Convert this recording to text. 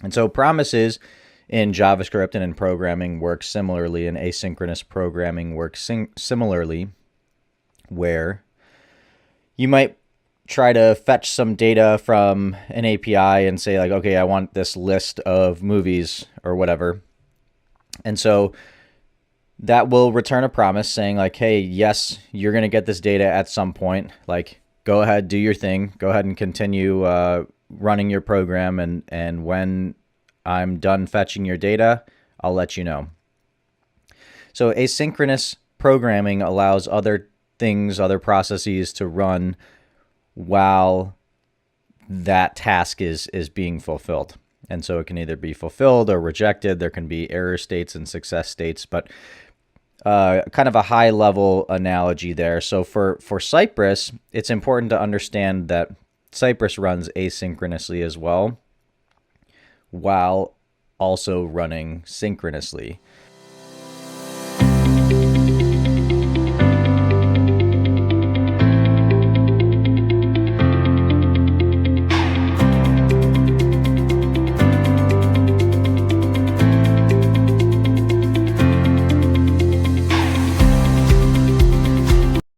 And so promises in JavaScript and in programming work similarly, and asynchronous programming works similarly, where you might try to fetch some data from an API and say like, okay, I want this list of movies or whatever. And so that will return a promise saying like, hey, yes, you're going to get this data at some point. Like, go ahead, do your thing. Go ahead and continue running your program. And when I'm done fetching your data, I'll let you know. So asynchronous programming allows other things, other processes to run while that task is being fulfilled. And so it can either be fulfilled or rejected. There can be error states and success states, but kind of a high level analogy there. So for Cypress, it's important to understand that Cypress runs asynchronously as well, while also running synchronously.